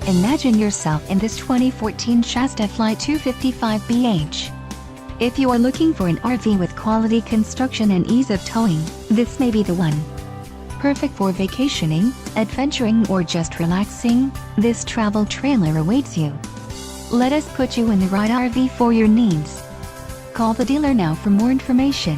Imagine yourself in this 2014 Shasta FLYTE 255BH. If you are looking for an RV with quality construction and ease of towing, this may be the one. Perfect for vacationing, adventuring, or just relaxing, this travel trailer awaits you. Let us put you in the right RV for your needs. Call the dealer now for more information.